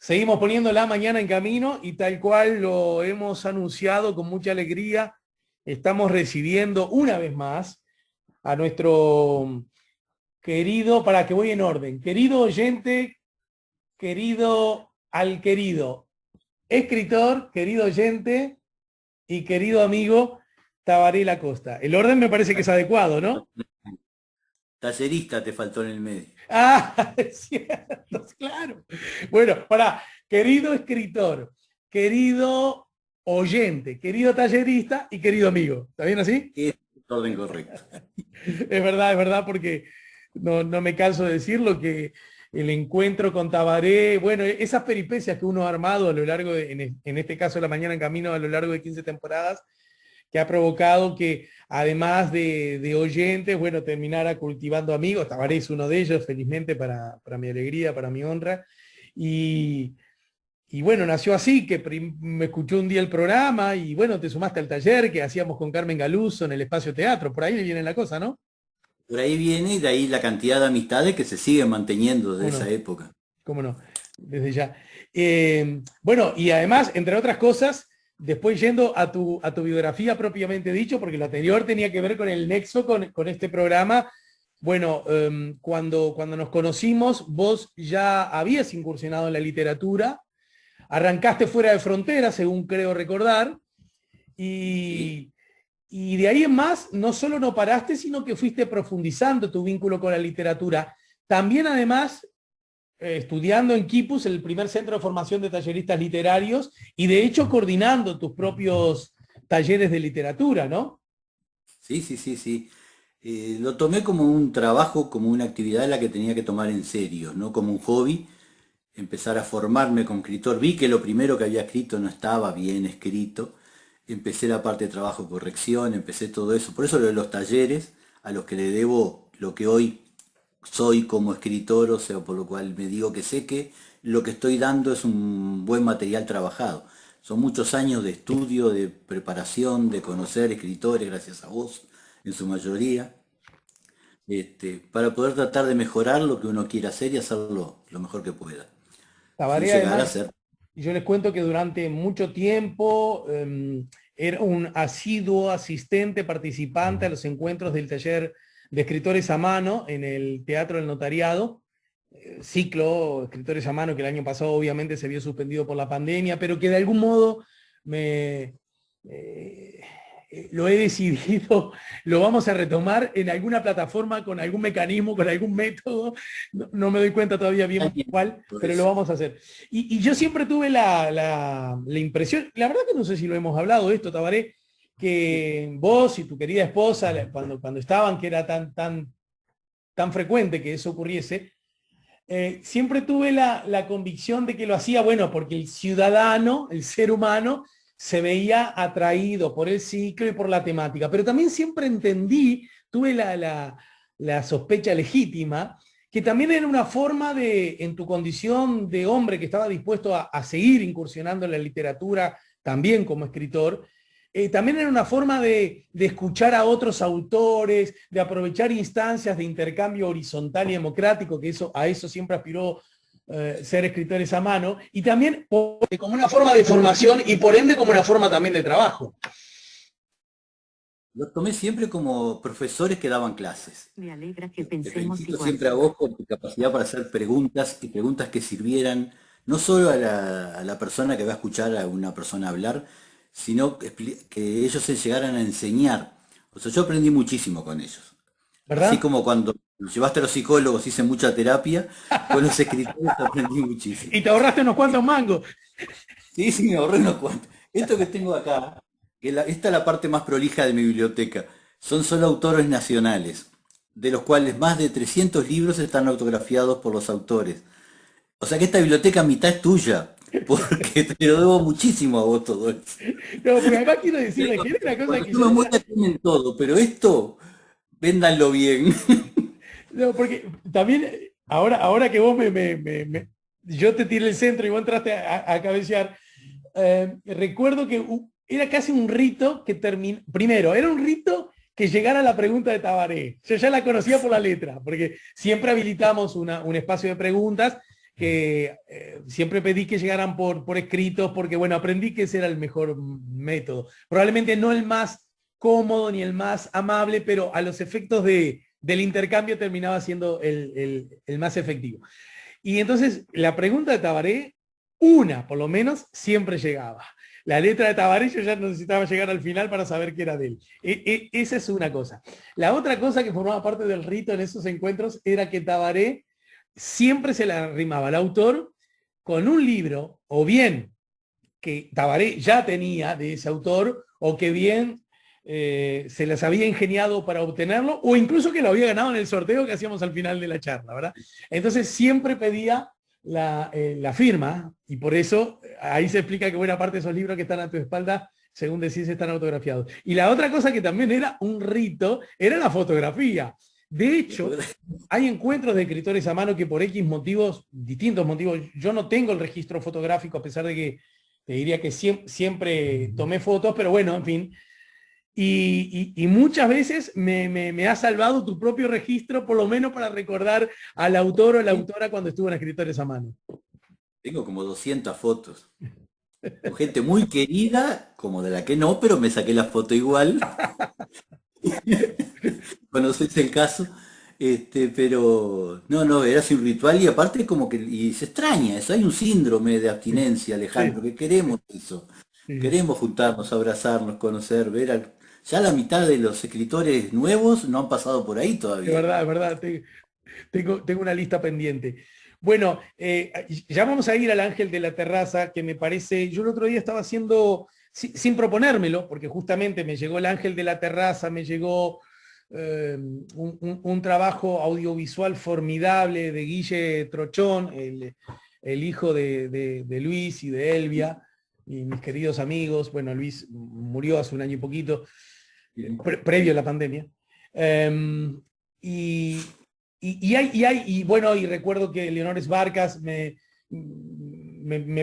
Seguimos poniendo la mañana en camino y tal cual lo hemos anunciado con mucha alegría, estamos recibiendo una vez más a nuestro querido, para que voy en orden, querido oyente, querido al querido escritor, querido oyente y querido amigo Tabaré Lacosta. El orden me parece que es adecuado, ¿no? Tallerista te faltó en el medio. Ah, es cierto, claro. Bueno, querido escritor, querido oyente, querido tallerista y querido amigo. ¿Está bien así? Es el orden correcto. Es verdad, porque no me canso de decirlo, que el encuentro con Tabaré, bueno, esas peripecias que uno ha armado a lo largo de, en este caso La Mañana en Camino, a lo largo de 15 temporadas, que ha provocado que además de oyentes, bueno, terminara cultivando amigos. Tabaré es uno de ellos, felizmente para mi alegría, para mi honra. Y, y bueno, nació así, que me escuchó un día el programa y bueno, te sumaste al taller que hacíamos con Carmen Galuso en el Espacio Teatro. Por ahí viene la cosa, ¿no? Por ahí viene y de ahí la cantidad de amistades que se siguen manteniendo de ¿Cómo esa no? época. ¿Cómo no? Desde ya. Bueno, y además, entre otras cosas, después yendo a tu biografía propiamente dicho, porque lo anterior tenía que ver con el nexo con este programa. Bueno, cuando nos conocimos, vos ya habías incursionado en la literatura, arrancaste fuera de frontera, según creo recordar, ¿Sí? y, y de ahí en más, no solo no paraste, sino que fuiste profundizando tu vínculo con la literatura. También además estudiando en Quipus, el primer centro de formación de talleristas literarios, y de hecho coordinando tus propios talleres de literatura, ¿no? Sí, sí, sí, sí. Lo tomé como un trabajo, como una actividad en la que tenía que tomar en serio, no como un hobby, empezar a formarme como escritor. Vi que lo primero que había escrito no estaba bien escrito. Empecé la parte de trabajo de corrección, empecé todo eso. Por eso lo de los talleres, a los que le debo lo que hoy soy como escritor, o sea, por lo cual me digo que sé que lo que estoy dando es un buen material trabajado. Son muchos años de estudio, de preparación, de conocer escritores, gracias a vos, en su mayoría, para poder tratar de mejorar lo que uno quiere hacer y hacerlo lo mejor que pueda, sin Tabaré llegar a además, ser. yo les cuento que durante mucho tiempo era un asiduo asistente, participante a los encuentros del taller de escritores a mano en el Teatro del Notariado, ciclo Escritores a Mano que el año pasado obviamente se vio suspendido por la pandemia, pero que de algún modo me, eh, lo he decidido, lo vamos a retomar en alguna plataforma, con algún mecanismo, con algún método, no me doy cuenta todavía bien cuál, Por pero lo eso. vamos a hacer. Y yo siempre tuve la impresión, la verdad que no sé si lo hemos hablado esto, Tabaré, que vos y tu querida esposa, cuando estaban, que era tan frecuente que eso ocurriese, siempre tuve la convicción de que lo hacía, bueno, porque el ciudadano, el ser humano, se veía atraído por el ciclo y por la temática, pero también siempre entendí, tuve la sospecha legítima, que también era una forma de, en tu condición de hombre que estaba dispuesto a seguir incursionando en la literatura, también como escritor, también era una forma de escuchar a otros autores, de aprovechar instancias de intercambio horizontal y democrático, que a eso siempre aspiró ser escritores a mano, y también como una forma de formación y por ende como una forma también de trabajo. Lo tomé siempre como profesores que daban clases. Me alegra que Te pensemos felicito igual. siempre a vos por tu capacidad para hacer preguntas y preguntas que sirvieran no solo a la persona que va a escuchar a una persona hablar, sino que ellos se llegaran a enseñar. O sea, yo aprendí muchísimo con ellos. Así ¿Verdad? como cuando los llevaste a los psicólogos, hice mucha terapia, con los escritores aprendí muchísimo. Y te ahorraste unos cuantos mangos. Sí, sí, me ahorré unos cuantos. Esto que tengo acá, esta es la parte más prolija de mi biblioteca, son solo autores nacionales, de los cuales más de 300 libros están autografiados por los autores. O sea que esta biblioteca a mitad es tuya, porque te lo debo muchísimo a vos todo eso. No, porque además quiero Te decirle digo, que era una cosa cuando que yo yo me decía, muera tienen todo, pero esto, véndanlo bien. no, porque también, ahora que vos yo te tiré el centro y vos entraste a cabecear, recuerdo que era casi un rito que terminó, primero, era un rito que llegara a la pregunta de Tabaré. Yo ya la conocía por la letra, porque siempre habilitamos un espacio de preguntas que siempre pedí que llegaran por escritos, porque bueno, aprendí que ese era el mejor método. Probablemente no el más cómodo ni el más amable, pero a los efectos del intercambio terminaba siendo el más efectivo. Y entonces la pregunta de Tabaré, una por lo menos, siempre llegaba. La letra de Tabaré yo ya necesitaba llegar al final para saber qué era de él. Esa es una cosa. La otra cosa que formaba parte del rito en esos encuentros era que Tabaré siempre se la rimaba al autor con un libro, o bien que Tabaré ya tenía de ese autor, o que bien se les había ingeniado para obtenerlo, o incluso que lo había ganado en el sorteo que hacíamos al final de la charla, ¿verdad? Entonces siempre pedía la firma, y por eso ahí se explica que buena parte de esos libros que están a tu espalda, según decís, están autografiados. Y la otra cosa que también era un rito, era la fotografía. De hecho, hay encuentros de escritores a mano que por X motivos, distintos motivos, yo no tengo el registro fotográfico, a pesar de que te diría que siempre tomé fotos, pero bueno, en fin. Y muchas veces me ha salvado tu propio registro, por lo menos para recordar al autor o la autora cuando estuvo en Escritores a Mano. Tengo como 200 fotos. Con gente muy querida, como de la que no, pero me saqué la foto igual. ¿Conoces el caso? Pero no, era así un ritual y aparte como que y se extraña eso, hay un síndrome de abstinencia, Alejandro, Sí, que queremos eso. sí. Queremos juntarnos, abrazarnos, conocer, ya la mitad de los escritores nuevos no han pasado por ahí Es todavía. verdad, es verdad. Tengo una lista pendiente. Bueno, ya vamos a ir al Ángel de la Terraza, que me parece, yo el otro día estaba haciendo, sin proponérmelo, porque justamente me llegó el Ángel de la Terraza, me llegó un trabajo audiovisual formidable de Guille Trochón, el hijo de Luis y de Elvia, y mis queridos amigos. Bueno, Luis murió hace un año y poquito, previo a la pandemia. Em, y, y bueno, y recuerdo que Leonores Barcas me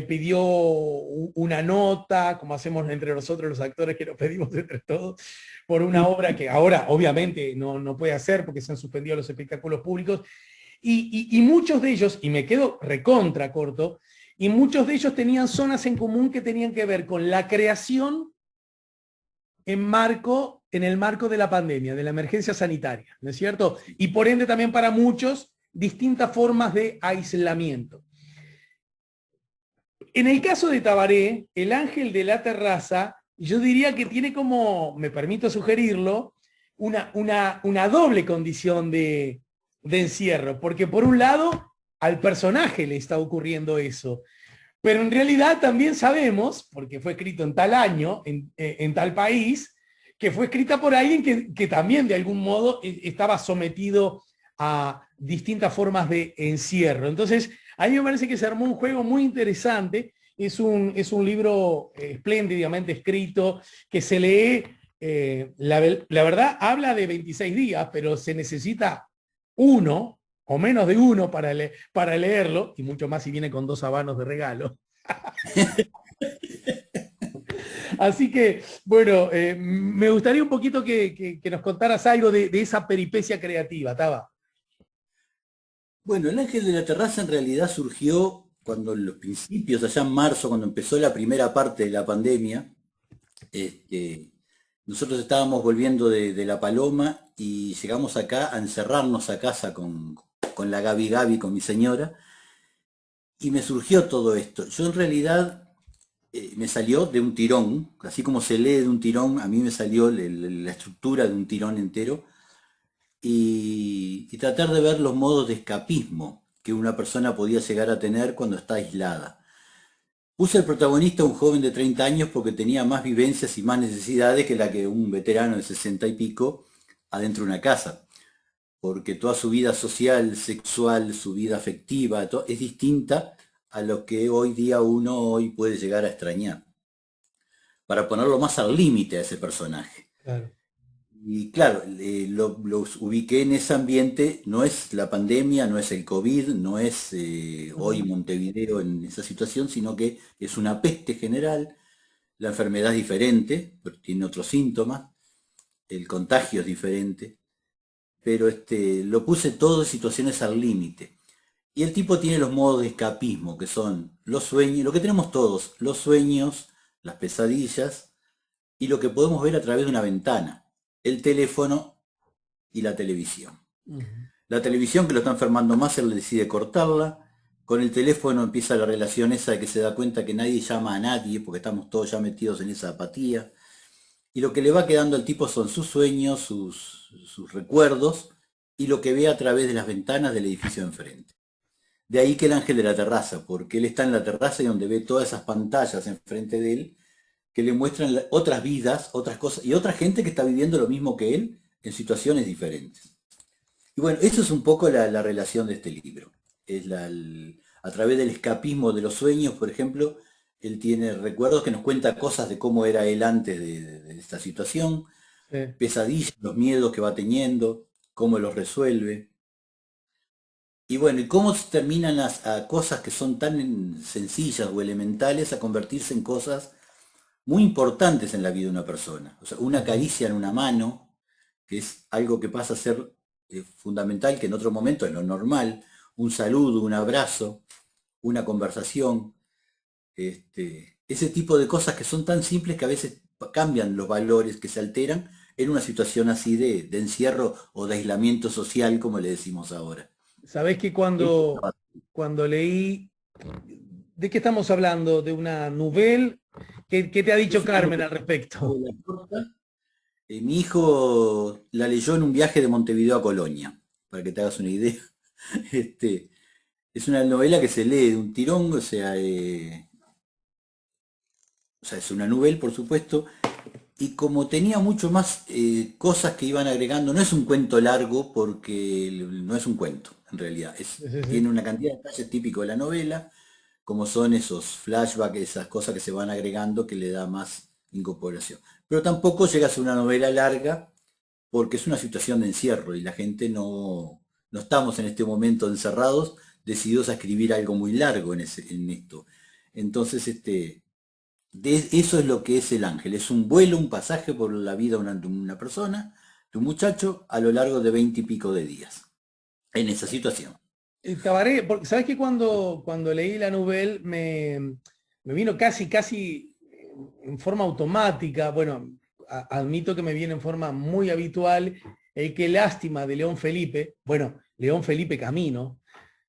pidió una nota, como hacemos entre nosotros los actores, que nos pedimos entre todos, por una obra que ahora obviamente no puede hacer porque se han suspendido los espectáculos públicos. Y muchos de ellos, y me quedo recontra corto, y muchos de ellos tenían zonas en común que tenían que ver con la creación en el marco de la pandemia, de la emergencia sanitaria, ¿no es cierto? Y por ende también para muchos distintas formas de aislamiento. En el caso de Tabaré, el Ángel de la Terraza, yo diría que tiene como, me permito sugerirlo, una doble condición de encierro, porque por un lado al personaje le está ocurriendo eso, pero en realidad también sabemos, porque fue escrito en tal año, en tal país, que fue escrita por alguien que también de algún modo estaba sometido a distintas formas de encierro. Entonces, a mí me parece que se armó un juego muy interesante. Es un libro espléndidamente escrito, que se lee, la verdad, habla de 26 días, pero se necesita uno o menos de uno para leerlo, y mucho más si viene con 2 habanos de regalo. Así que, bueno, me gustaría un poquito que nos contaras algo de esa peripecia creativa, Taba. Bueno, el Ángel de la Terraza en realidad surgió cuando en los principios, allá en marzo, cuando empezó la primera parte de la pandemia. este, Nosotros estábamos volviendo de La Paloma y llegamos acá a encerrarnos a casa con la Gaby Gaby, con mi señora, y me surgió todo esto. Yo en realidad me salió de un tirón, así como se lee de un tirón, a mí me salió la estructura de un tirón entero, y tratar de ver los modos de escapismo que una persona podía llegar a tener cuando está aislada. Puse el protagonista un joven de 30 años porque tenía más vivencias y más necesidades que la que un veterano de 60 y pico adentro de una casa, porque toda su vida social, sexual, su vida afectiva, es distinta a lo que hoy día uno hoy puede llegar a extrañar, para ponerlo más al límite a ese personaje. Claro. Y claro, los ubiqué en ese ambiente, no es la pandemia, no es el COVID, no es hoy Montevideo en esa situación, sino que es una peste general, la enfermedad es diferente, pero tiene otros síntomas, el contagio es diferente, pero lo puse todo en situaciones al límite. Y el tipo tiene los modos de escapismo, que son los sueños, lo que tenemos todos, los sueños, las pesadillas y lo que podemos ver a través de una ventana, el teléfono y la televisión. Ujú. La televisión que lo está enfermando más, él decide cortarla. Con el teléfono empieza la relación esa de que se da cuenta que nadie llama a nadie porque estamos todos ya metidos en esa apatía. Y lo que le va quedando al tipo son sus sueños, sus recuerdos y lo que ve a través de las ventanas del edificio de enfrente. De ahí que el ángel de la terraza, porque él está en la terraza y donde ve todas esas pantallas enfrente de él que le muestran otras vidas, otras cosas y otra gente que está viviendo lo mismo que él en situaciones diferentes. Y bueno, eso es un poco la relación de este libro. Es a través del escapismo de los sueños, por ejemplo, él tiene recuerdos que nos cuenta cosas de cómo era él antes de esta situación, Sí. pesadillas, los miedos que va teniendo, cómo los resuelve. Y bueno, y cómo se terminan a cosas que son tan sencillas o elementales a convertirse en cosas muy importantes en la vida de una persona. O sea, una Ujú. caricia en una mano, que es algo que pasa a ser fundamental, que en otro momento es lo normal, un saludo, un abrazo, una conversación, ese tipo de cosas que son tan simples que a veces cambian los valores, que se alteran en una situación así de encierro o de aislamiento social, como le decimos ahora. Sabés que Esto cuando leí, ¿de qué estamos hablando? ¿De una novela? ¿Qué te ha dicho es una Carmen al respecto? novela corta. Mi hijo la leyó en un viaje de Montevideo a Colonia, para que te hagas una idea. Este, es una novela que se lee de un tirón, o sea, es una novela, por supuesto, y como tenía mucho más cosas que iban agregando, no es un cuento largo porque no es un cuento, en realidad, Sí, sí, tiene sí. una cantidad de detalles típicos de la novela, como son esos flashbacks, esas cosas que se van agregando que le da más incorporación. Pero tampoco llega a ser una novela larga porque es una situación de encierro y la gente no estamos en este momento encerrados, decididos a escribir algo muy largo en esto. Entonces, eso es lo que es el ángel, es un vuelo, un pasaje por la vida de una persona, de un muchacho, a lo largo de 20 y pico de días, en esa situación. Tabaré, porque sabes que cuando leí la novela me vino casi en forma automática, bueno, admito que me viene en forma muy habitual, el Qué lástima de León Felipe, bueno, León Felipe Camino,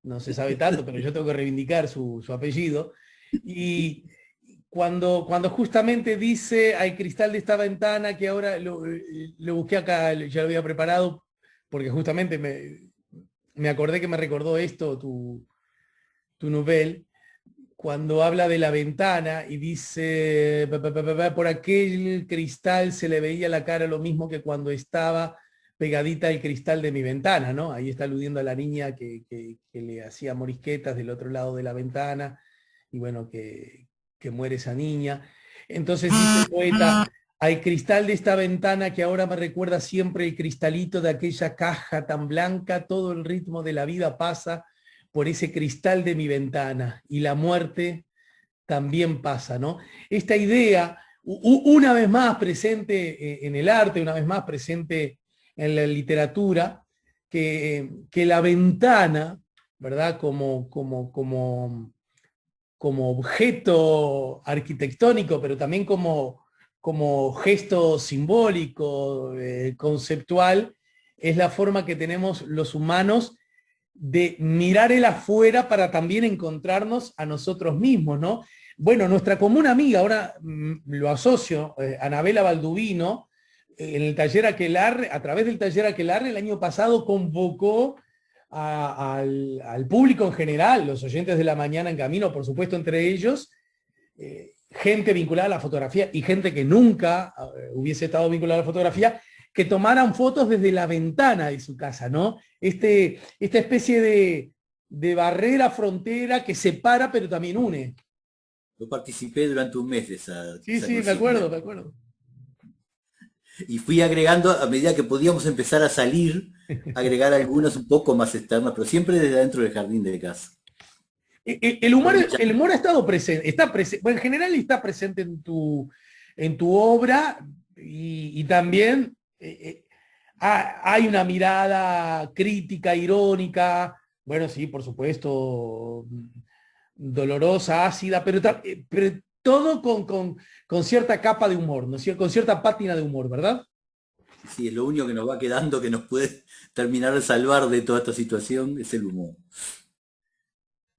no se sabe tanto, pero yo tengo que reivindicar su apellido, y cuando justamente dice al cristal de esta ventana, que ahora lo busqué acá, ya lo había preparado, porque justamente me acordé que me recordó esto, tu novel, cuando habla de la ventana y dice, por aquel cristal se le veía la cara lo mismo que cuando estaba pegadita al cristal de mi ventana, ¿no? Ahí está aludiendo a la niña que le hacía morisquetas del otro lado de la ventana, y bueno, que muere esa niña. Entonces dice el poeta, al cristal de esta ventana que ahora me recuerda siempre el cristalito de aquella caja tan blanca, todo el ritmo de la vida pasa por ese cristal de mi ventana y la muerte también pasa, ¿no? Esta idea, una vez más presente en el arte, una vez más presente en la literatura, que la ventana, ¿verdad? Como objeto arquitectónico, pero también como gesto simbólico, conceptual, es la forma que tenemos los humanos de mirar el afuera para también encontrarnos a nosotros mismos, ¿no? Bueno, nuestra común amiga, ahora lo asocio, Anabela Balduvino, en el taller Aquelarre, a través del taller Aquelarre, el año pasado convocó al público en general, los oyentes de la mañana en camino, por supuesto, entre ellos, gente vinculada a la fotografía y gente que nunca hubiese estado vinculada a la fotografía, que tomaran fotos desde la ventana de su casa, ¿no? Esta especie de barrera, frontera que separa pero también une. Yo participé durante un mes de Sí, esa sí, me consigna acuerdo, me acuerdo. y fui agregando a medida que podíamos empezar a salir, agregar algunas un poco más externas, pero siempre desde dentro del jardín de casa. El humor, Con mucha... el humor ha estado presente, bueno, en general está presente en tu obra y también hay una mirada crítica, irónica, Bueno, sí, por supuesto, dolorosa, ácida, pero todo con cierta capa de humor, ¿no es cierto? Con cierta pátina de humor, ¿verdad? Sí, es lo único que nos va quedando que nos puede terminar de salvar de toda esta situación, es el humor.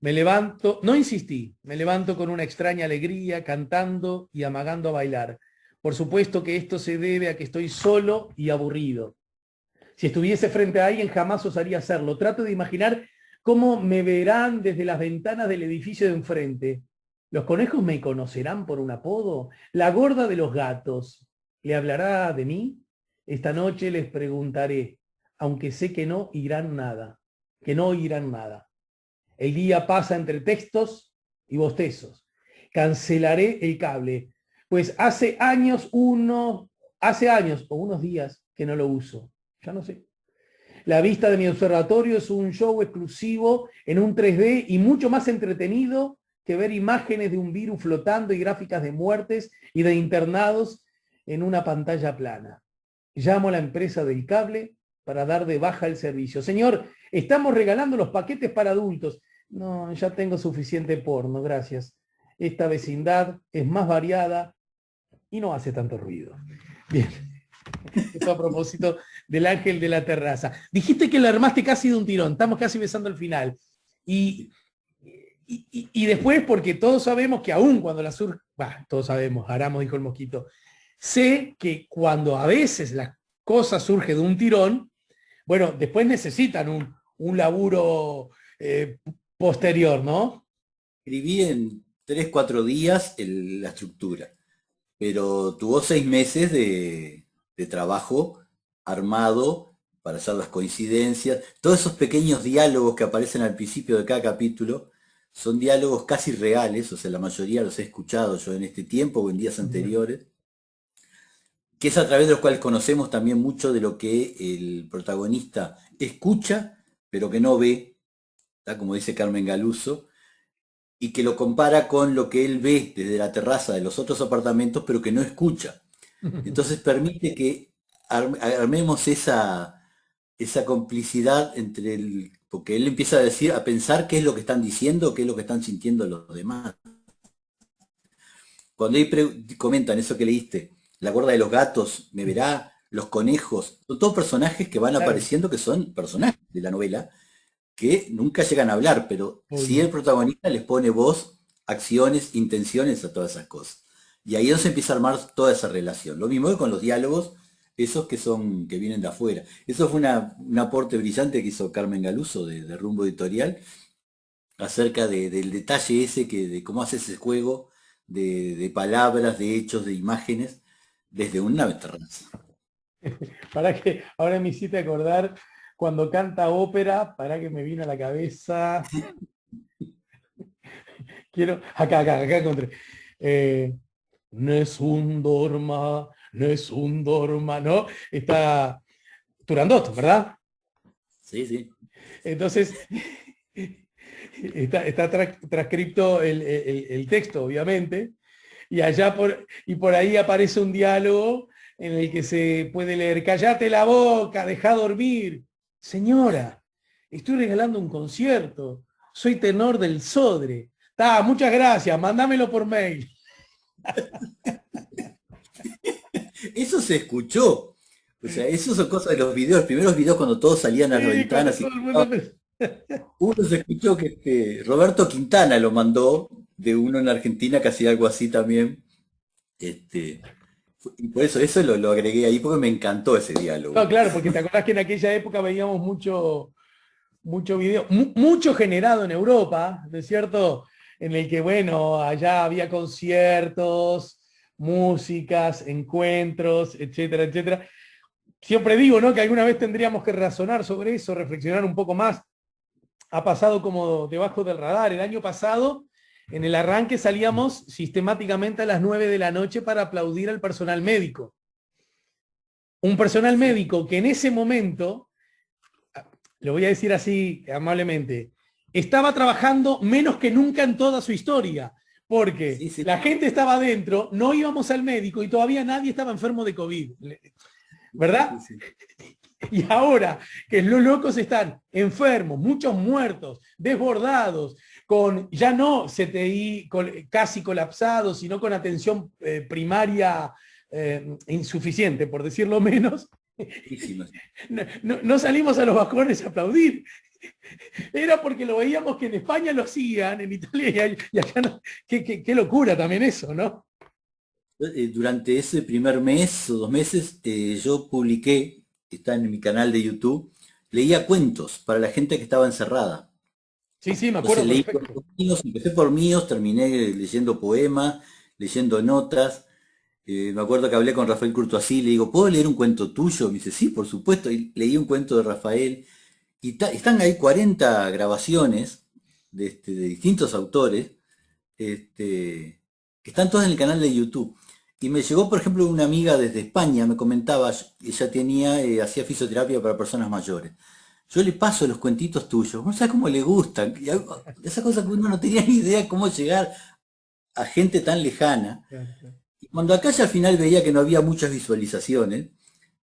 Me levanto, no insistí, me levanto con una extraña alegría, cantando y amagando a bailar. Por supuesto que esto se debe a que estoy solo y aburrido. Si estuviese frente a alguien, jamás osaría hacerlo. Trato de imaginar cómo me verán desde las ventanas del edificio de enfrente. ¿Los conejos me conocerán por un apodo? La gorda de los gatos, ¿le hablará de mí? Esta noche les preguntaré, aunque sé que no irán nada, que no oirán nada. El día pasa entre textos y bostezos. Cancelaré el cable, pues hace años o unos días que no lo uso. Ya no sé. La vista de mi observatorio es un show exclusivo en un 3D y mucho más entretenido que ver imágenes de un virus flotando y gráficas de muertes y de internados en una pantalla plana. Llamo a la empresa del cable para dar de baja el servicio. Señor, estamos regalando los paquetes para adultos. No, ya tengo suficiente porno, gracias. Esta vecindad es más variada y no hace tanto ruido. Bien, eso a propósito del ángel de la terraza. Dijiste que lo armaste casi de un tirón, estamos casi besando el final. Y, y después, porque todos sabemos que aún cuando la surge, todos sabemos, Aramos dijo el mosquito, sé que cuando a veces la cosa surge de un tirón, bueno, después necesitan un laburo posterior, ¿no? Escribí en 3, 4 días la estructura, pero tuvo 6 meses de trabajo armado para hacer las coincidencias. Todos esos pequeños diálogos que aparecen al principio de cada capítulo son diálogos casi reales, o sea, la mayoría los he escuchado yo en este tiempo o en días anteriores, que es a través de los cuales conocemos también mucho de lo que el protagonista escucha, pero que no ve, ¿tá? Como dice Carmen Galuso, y que lo compara con lo que él ve desde la terraza de los otros apartamentos, pero que no escucha. Entonces permite que armemos esa complicidad entre porque él empieza a decir, a pensar qué es lo que están diciendo, qué es lo que están sintiendo los demás. Cuando ahí comentan eso que leíste, la gorda de los gatos, me verá, los conejos, son todos personajes que van Claro, apareciendo, que son personajes de la novela, que nunca llegan a hablar, pero sí obvio. el protagonista les pone voz, acciones, intenciones a todas esas cosas. Y ahí es donde se empieza a armar toda esa relación. Lo mismo que con los diálogos, esos que vienen de afuera. Eso fue un aporte brillante que hizo Carmen Galuso de Rumbo Editorial, acerca del detalle ese de cómo hace ese juego de palabras, de hechos, de imágenes, desde una terraza. Para que ahora me hiciste acordar cuando canta ópera, para que me vino a la cabeza. Quiero, acá encontré. Eh, Nessun dorma, Nessun dorma, ¿no? Está Turandot, ¿verdad? Sí, sí. Entonces, está transcripto el texto, obviamente, y y por ahí aparece un diálogo en el que se puede leer, cállate la boca, deja dormir. Señora, estoy regalando un concierto, soy tenor del Sodre. Muchas gracias, mándamelo por mail. Eso se escuchó. O sea, eso son cosas de los videos, los primeros videos cuando todos salían a las Sí, cuando ventanas y todo el mundo... uno se escuchó que Roberto Quintana lo mandó de uno en Argentina que hacía algo así también. Y por eso lo agregué ahí porque me encantó ese No, diálogo. claro, porque te acordás que en aquella época veíamos mucho video, mucho generado en Europa, ¿no es cierto? En el que, bueno, allá había conciertos, músicas, encuentros, etcétera, etcétera. Siempre digo, ¿no? Que alguna vez tendríamos que razonar sobre eso, reflexionar un poco más. Ha pasado como debajo del radar. El año pasado, en el arranque, salíamos sistemáticamente a las 9 de la noche para aplaudir al personal médico. Un personal Sí, médico que en ese momento, lo voy a decir así amablemente, estaba trabajando menos que nunca en toda su historia, porque sí, sí, la gente estaba adentro, no íbamos al médico y todavía nadie estaba enfermo de COVID, sí, ¿verdad? sí. Y ahora que los locos están enfermos, muchos muertos, desbordados, con ya no CTI casi colapsados, sino con atención primaria insuficiente, por decirlo menos, no salimos a los balcones a aplaudir. Era porque lo veíamos que en España lo hacían, en Italia y acá no. Qué locura también eso, ¿no? Durante ese primer mes o 2 meses, yo publiqué, está en mi canal de YouTube, leía cuentos para la gente que estaba encerrada. Sí, sí, me Entonces acuerdo leí perfecto. cuentos míos, empecé por míos, terminé leyendo poemas, leyendo notas. Me acuerdo que hablé con Rafael Curtoasí, le digo, ¿puedo leer un cuento tuyo? Me dice, sí, por supuesto. Y leí un cuento de Rafael. Y están ahí 40 grabaciones de distintos autores, que están todas en el canal de YouTube. Y me llegó, por ejemplo, una amiga desde España, me comentaba, ella hacía fisioterapia para personas mayores. Yo le paso los cuentitos tuyos, no sabes cómo le gustan. Esa cosa que uno no tenía ni idea cómo llegar a gente tan lejana. Claro, claro. Y cuando acá ya al final veía que no había muchas visualizaciones,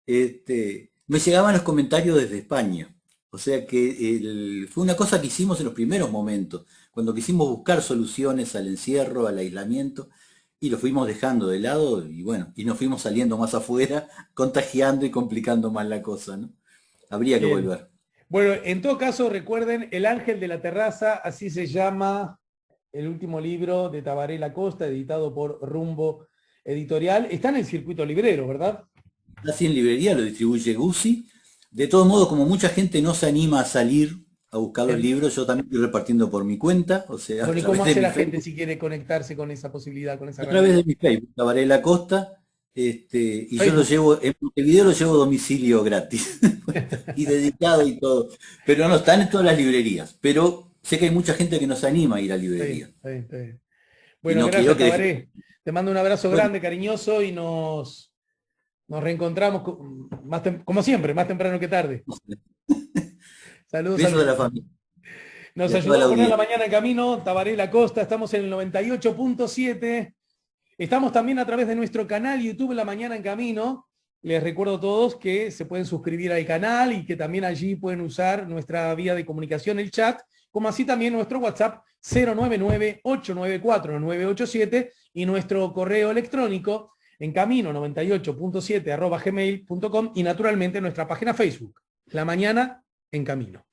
me llegaban los comentarios desde España. O sea que fue una cosa que hicimos en los primeros momentos, cuando quisimos buscar soluciones al encierro, al aislamiento, y lo fuimos dejando de lado y bueno, y nos fuimos saliendo más afuera, contagiando y complicando más la cosa, ¿no? Habría que Bien. volver. Bueno, en todo caso, recuerden El Ángel de la Terraza, así se llama el último libro de Tabaré Lacosta, editado por Rumbo Editorial. Está en el circuito librero, ¿verdad? Así en librería lo distribuye Guzzi. De todos modos, como mucha gente no se anima a salir a buscar los Bien. libros, yo también estoy repartiendo por mi cuenta, o sea, a Bueno, ¿y cómo través de hace mi la gente Facebook. si quiere conectarse con esa posibilidad, con esa A través herramienta? de mi Facebook, Tabaré Lacosta, y yo lo Facebook. llevo, en Montevideo lo llevo a domicilio gratis, y dedicado y todo. Pero no, están en todas las librerías. Pero sé que hay mucha gente que no se anima a ir a Está bien, librerías. está bien, está bien. Y Bueno, no quiero gracias, que deje. Tabaré. Te mando un abrazo Bueno, grande, cariñoso, y nos reencontramos como siempre, más temprano que tarde. Saludos, besos de saludos. la familia Nos y a toda ayudó la a poner la audiencia. mañana en camino, Tabaré Lacosta, estamos en el 98.7. Estamos también a través de nuestro canal YouTube La Mañana en Camino. Les recuerdo a todos que se pueden suscribir al canal y que también allí pueden usar nuestra vía de comunicación, el chat, como así también nuestro WhatsApp 099-894-987 y nuestro correo electrónico en camino98.7 @gmail.com y naturalmente nuestra página Facebook, La Mañana en Camino.